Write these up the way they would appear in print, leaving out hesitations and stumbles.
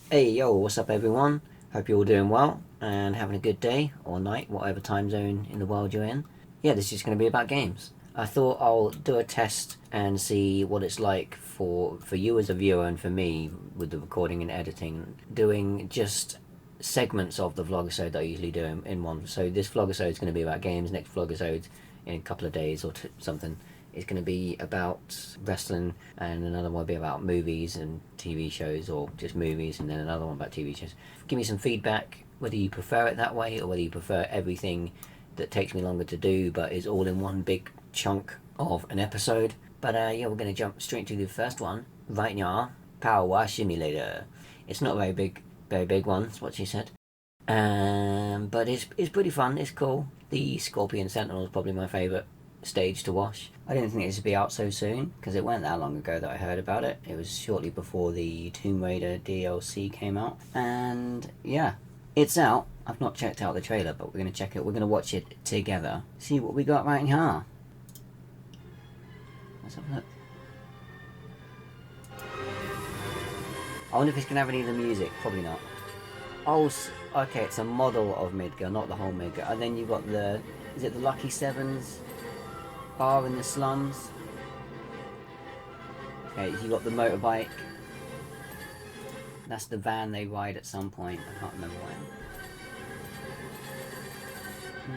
Hey yo, what's up everyone? Hope you're all doing well and having a good day or night, whatever time zone in the world you're in. Yeah, this is going to be about games. I thought I'll do a test and see what it's like for you as a viewer and for me with the recording and editing, doing just segments of the vlogisode that I usually do in one. So this vlogisode is going to be about games, next vlogisode in a couple of days or something is going to be about wrestling, and another one will be about movies and TV shows, or just movies, and then another one about TV shows. Give me some feedback whether you prefer it that way or whether you prefer everything that takes me longer to do but is all in one big chunk of an episode. But yeah, we're going to jump straight to the first one right now. Power Wash Simulator. It's not a very big one. That's what she said. But it's pretty fun. It's cool. The Scorpion Sentinel is probably my favourite stage to wash. I didn't think it would be out so soon because it weren't that long ago that I heard about it. It was shortly before the Tomb Raider DLC came out, and yeah, it's out. I've not checked out the trailer, but we're gonna check it. We're gonna watch it together. See what we got right here. Let's have a look. I wonder if it's gonna have any of the music. Probably not. Oh, okay. It's a model of Midgar, not the whole Midgar. And then you've got the. Is it the Lucky Sevens bar in the slums? Okay, you got the motorbike. That's the van they ride at some point. I can't remember when.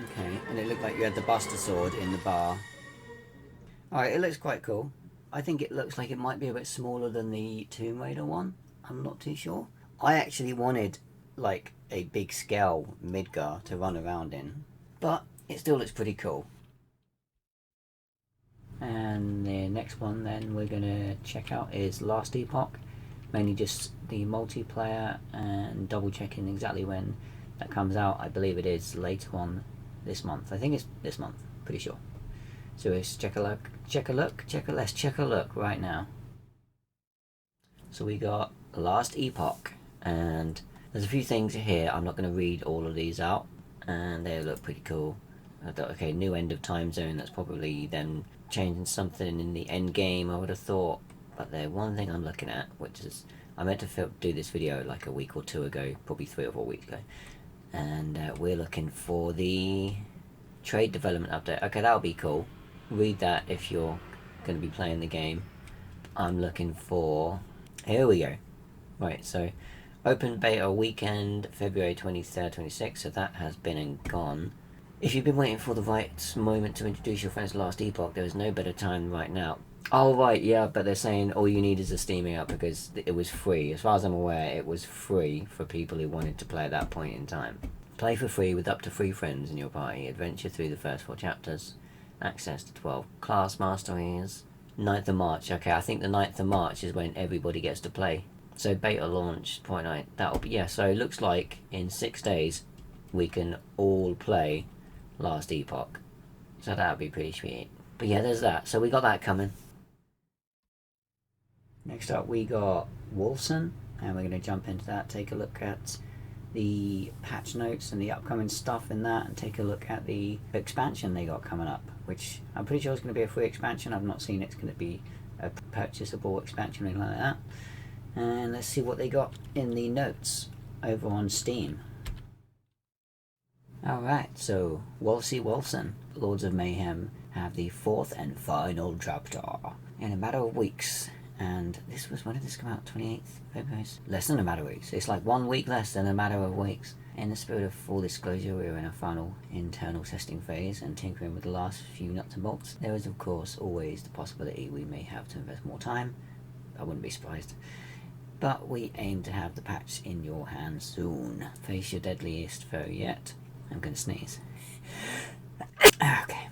Okay, and it looked like you had the Buster Sword in the bar. Alright, it looks quite cool. I think it looks like it might be a bit smaller than the Tomb Raider one. I'm not too sure. I actually wanted like a big scale Midgar to run around in, but it still looks pretty cool. And the next one then we're going to check out is Last Epoch. Mainly just the multiplayer and double checking exactly when that comes out. I believe it is later on this month. I think it's this month, pretty sure. So let's let's check a look right now. So we got Last Epoch, and there's a few things here. I'm not going to read all of these out, and they look pretty cool. I thought, okay, new end of time zone, that's probably then changing something in the end game, I would have thought. But the one thing I'm looking at, which is, I meant to do this video like a week or two ago, probably 3 or 4 weeks ago, and we're looking for the trade development update. Okay, that'll be cool. Read that if you're going to be playing the game. I'm looking for, here we go. Right, so open beta weekend, February 23rd, 26th, so that has been and gone. If you've been waiting for the right moment to introduce your friends to Last Epoch, there is no better time right now. Oh, right, yeah, but they're saying all you need is a Steam up because it was free. As far as I'm aware, it was free for people who wanted to play at that point in time. Play for free with up to 3 friends in your party. Adventure through the first 4 chapters. Access to 12 class masteries. 9th of March. Okay, I think the 9th of March is when everybody gets to play. So beta launch, point 9. That'll be, yeah, so it looks like in 6 days we can all play Last Epoch. So that would be pretty sweet. But yeah, there's that. So we got that coming. Next up we got Wolfson, and we're going to jump into that, take a look at the patch notes and the upcoming stuff in that, and take a look at the expansion they got coming up, which I'm pretty sure is going to be a free expansion. I've not seen it's going to be a purchasable expansion or anything like that. And let's see what they got in the notes over on Steam. Alright, so Wolfson, Lords of Mayhem, have the 4th and final chapter in a matter of weeks. And this was, when did this come out? 28th February? Less than a matter of weeks. It's like 1 week less than a matter of weeks. In the spirit of full disclosure, we are in a final internal testing phase and tinkering with the last few nuts and bolts. There is of course always the possibility we may have to invest more time. I wouldn't be surprised. But we aim to have the patch in your hands soon. Face your deadliest foe yet. I'm gonna sneeze. Okay.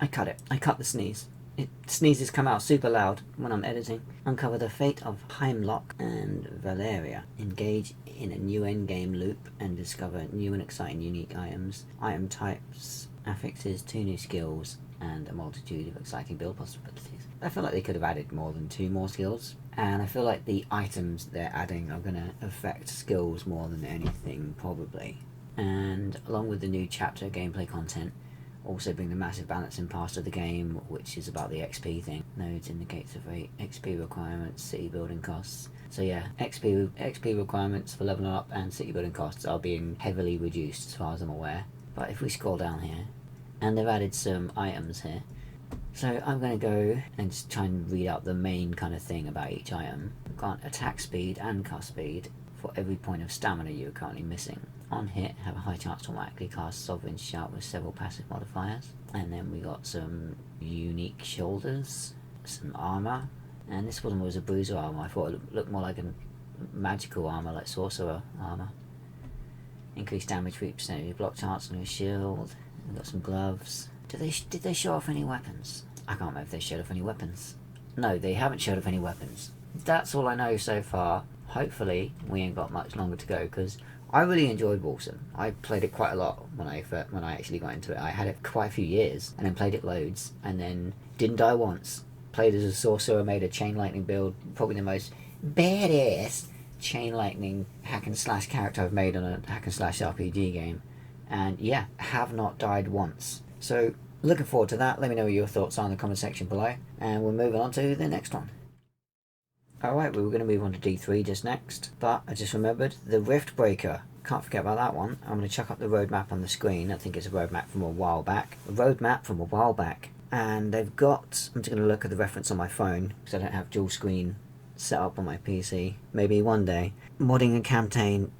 I cut it. I cut the sneeze. Sneezes come out super loud when I'm editing. Uncover the fate of Heimlock and Valeria. Engage in a new endgame loop and discover new and exciting unique items, item types, affixes, 2 new skills, and a multitude of exciting build possibilities. I feel like they could have added more than 2 more skills, and I feel like the items they're adding are going to affect skills more than anything, probably. And along with the new chapter gameplay content, Also bring the massive balancing past of the game, which is about the XP thing. Nodes indicates of rate, XP requirements, city building costs. So yeah, XP requirements for leveling up and city building costs are being heavily reduced as far as I'm aware. But if we scroll down here, and they've added some items here. So I'm going to go and just try and read out the main kind of thing about each item. Grant attack speed and cast speed for every point of stamina you are currently missing. On hit, have a high chance to automatically cast Sovereign Shout with several passive modifiers. And then we got some unique shoulders, some armor, and this one was a bruiser armor. I thought it looked more like a magical armor, like sorcerer armor. Increased damage 3%, block chance on your shield. We got some gloves. Did they show off any weapons? I can't remember if they showed off any weapons. No, they haven't showed off any weapons. That's all I know so far. Hopefully we ain't got much longer to go, because I really enjoyed Warzone. I played it quite a lot when I actually got into it. I had it quite a few years, and then played it loads, and then didn't die once. Played as a sorcerer, made a chain lightning build, probably the most badass chain lightning hack and slash character I've made on a hack and slash RPG game. And yeah, have not died once. So looking forward to that. Let me know what your thoughts are in the comment section below, and we'll move on to the next one. Alright, we were going to move on to D3 just next, but I just remembered the Rift Breaker. Can't forget about that one. I'm going to chuck up the roadmap on the screen. I think it's a roadmap from a while back. And they've got, I'm just going to look at the reference on my phone, because I don't have dual screen set up on my PC. Maybe one day. Modding and campaign,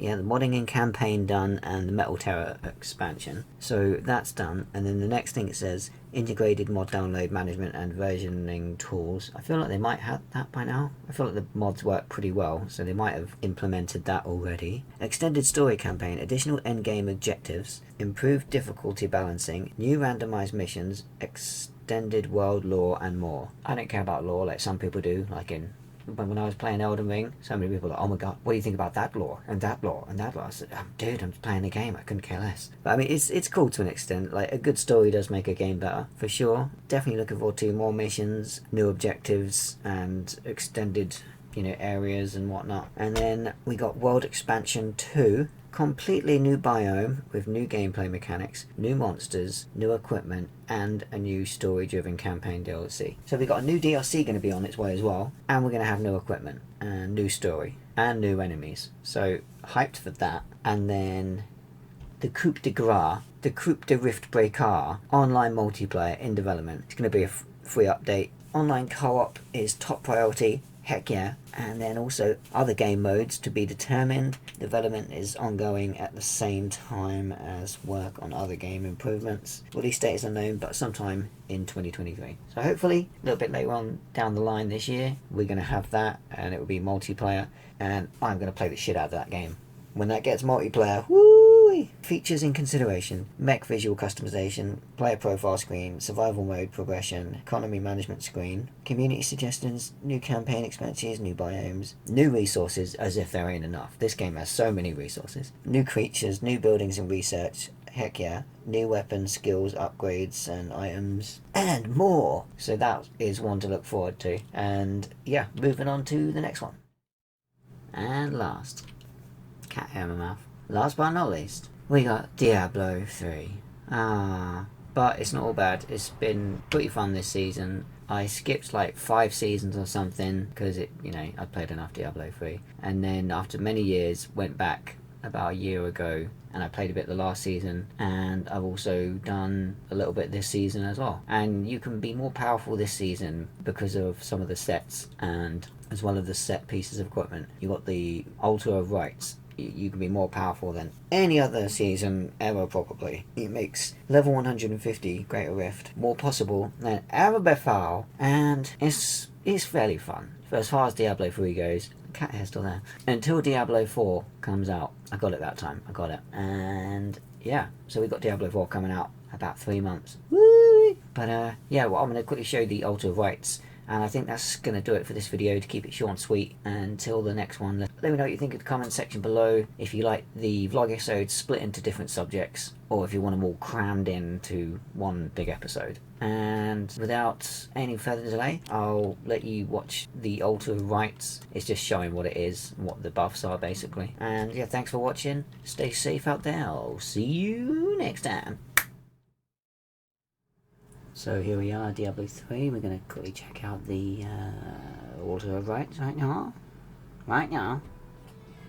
yeah, the modding and campaign done, and the Metal Terror expansion. So that's done, and then the next thing it says, integrated mod download management and versioning tools. I feel like they might have that by now. I feel like the mods work pretty well, so they might have implemented that already. Extended story campaign, additional endgame objectives, improved difficulty balancing, new randomized missions, extended world lore, and more. I don't care about lore like some people do, like when I was playing Elden Ring, so many people were like, oh my god, what do you think about that lore, and that lore, and that lore? I said, dude, I'm playing the game, I couldn't care less. But I mean, it's cool to an extent. Like, a good story does make a game better, for sure. Definitely looking forward to more missions, new objectives, and extended, areas and whatnot. And then we got World Expansion 2, completely new biome with new gameplay mechanics, new monsters, new equipment, and a new story-driven campaign DLC. So we got a new DLC going to be on its way as well, and we're going to have new equipment, and new story, and new enemies. So hyped for that. And then the Coupe de Gras, the Coupe de Rift Breaker, online multiplayer in development. It's going to be a free update. Online co-op is top priority. Heck yeah. And then also other game modes to be determined. Development is ongoing at the same time as work on other game improvements. Release date is unknown, but sometime in 2023. So hopefully a little bit later on down the line this year, we're going to have that, and it will be multiplayer, and I'm going to play the shit out of that game. When that gets multiplayer, woo! Features in consideration: mech visual customization, player profile screen, survival mode progression, economy management screen, community suggestions, new campaign expenses, new biomes, new resources, as if there ain't enough. This game has so many resources. New creatures, new buildings and research, heck yeah, new weapons, skills, upgrades and items, and more. So that is one to look forward to. And yeah, moving on to the next one. And last, cat hair in my mouth. Last but not least, we got Diablo 3. But it's not all bad. It's been pretty fun this season. I skipped like 5 seasons or something because I played enough Diablo 3. And then after many years, went back about a year ago, and I played a bit the last season, and I've also done a little bit this season as well. And you can be more powerful this season because of some of the sets, and as well as the set pieces of equipment. You got the Altar of Rights. You can be more powerful than any other season ever, probably. It makes level 150 Greater Rift more possible than ever before, and it's fairly fun. But as far as Diablo 3 goes, the cat hair's still there. Until Diablo 4 comes out. I got it that time. I got it. And yeah, so we got Diablo 4 coming out about 3 months. Woo! But yeah, well, I'm going to quickly show you the Altar of Rights. And I think that's going to do it for this video, to keep it short and sweet. Until the next one, let me know what you think in the comment section below. If you like the Vlogisodes split into different subjects, or if you want them all crammed into one big episode. And without any further delay, I'll let you watch the Altar of Rights. It's just showing what it is, what the buffs are basically. And yeah, thanks for watching. Stay safe out there. I'll see you next time. So here we are, Diablo 3. We're going to quickly check out the order of rights right now.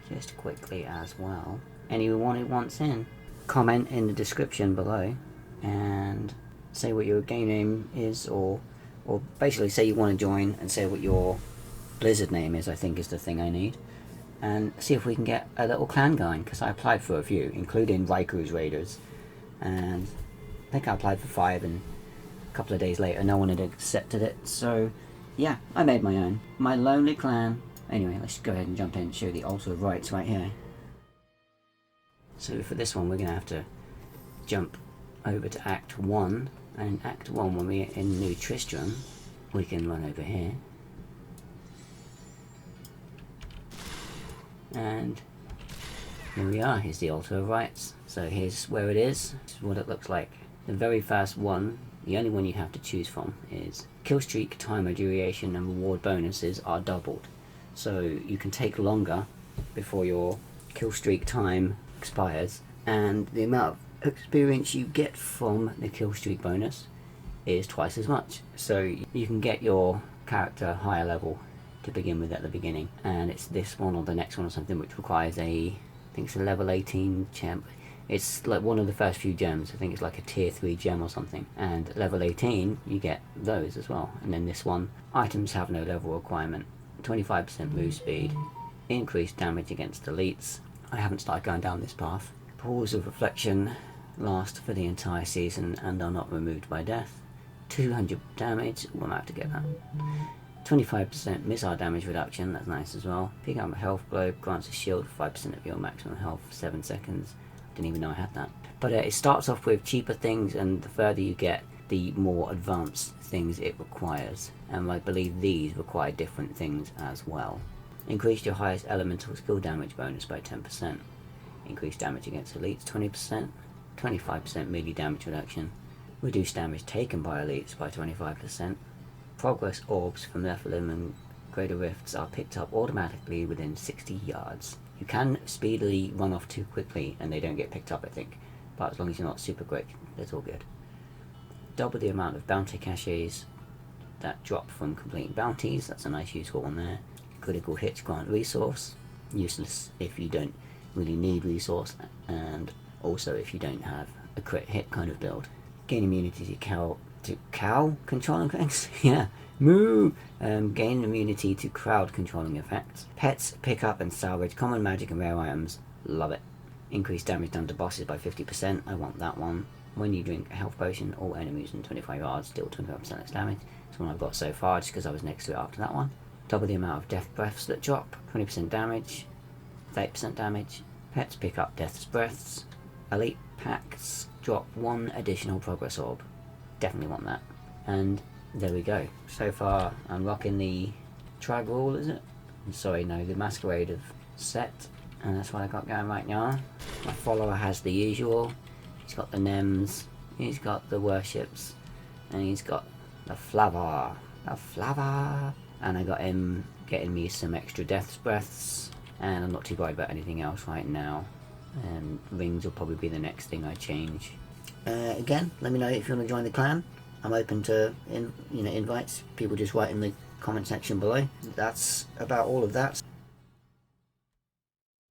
Just quickly as well. Anyone who wants in, comment in the description below and say what your game name is, or basically say you want to join and say what your Blizzard name is, I think is the thing I need. And see if we can get a little clan going, because I applied for a few, including Riku's Raiders. And I think I applied for 5 and a couple of days later no one had accepted it, so yeah, I made my own. My lonely clan. Anyway, let's go ahead and jump in and show the altar of rights right here. So for this one we're going to have to jump over to Act 1, and in Act 1 when we're in New Tristram we can run over here. And here we are, here's the altar of rights. So here's where it is, this is what it looks like. The very first one, the only one you have to choose from, is killstreak, timer, duration and reward bonuses are doubled. So you can take longer before your killstreak time expires, and the amount of experience you get from the killstreak bonus is twice as much. So you can get your character higher level to begin with at the beginning, and it's this one or the next one or something which requires I think it's a level 18 champ. It's like one of the first few gems. I think it's like a tier 3 gem or something, and level 18 you get those as well. And then this one, items have no level requirement, 25% move speed, increased damage against elites. I haven't started going down this path. Pools of reflection last for the entire season and are not removed by death. 200 damage, we'll have to get that. 25% missile damage reduction, that's nice as well. Pick up a health globe, grants a shield for 5% of your maximum health for 7 seconds. Didn't even know I had that. But it starts off with cheaper things, and the further you get, the more advanced things it requires. And I believe these require different things as well. Increase your highest elemental skill damage bonus by 10%. Increase damage against elites 20%. 25% melee damage reduction. Reduce damage taken by elites by 25%. Progress orbs from Nephilim and Greater Rifts are picked up automatically within 60 yards. You can speedily run off too quickly and they don't get picked up, I think. But as long as you're not super quick, that's all good. Double the amount of bounty caches that drop from completing bounties. That's a nice useful one there. Critical hits grant resource. Useless if you don't really need resource, and also if you don't have a crit hit kind of build. Gain immunity to cow controlling effects. Yeah, moo. Gain immunity to crowd controlling effects. Pets, pick up and salvage common magic and rare items. Love it. Increase damage done to bosses by 50%. I want that one. When you drink a health potion, all enemies in 25 yards deal 25% less damage. It's one I've got so far just because I was next to it after that one. Double the amount of death breaths that drop. 20% damage. 30% damage. Pets pick up death's breaths. Elite packs drop 1 additional progress orb. Definitely want that. And there we go. So far I'm rocking the Tragall, is it? Sorry, no, the Masquerade of set, and that's what I got going right now. My follower has the usual. He's got the Nems, he's got the Worships, and he's got the Flavor. And I got him getting me some extra death's breaths, and I'm not too worried about anything else right now. And rings will probably be the next thing I change. Again, let me know if you want to join the clan. I'm open to invites. People just write in the comment section below. That's about all of that.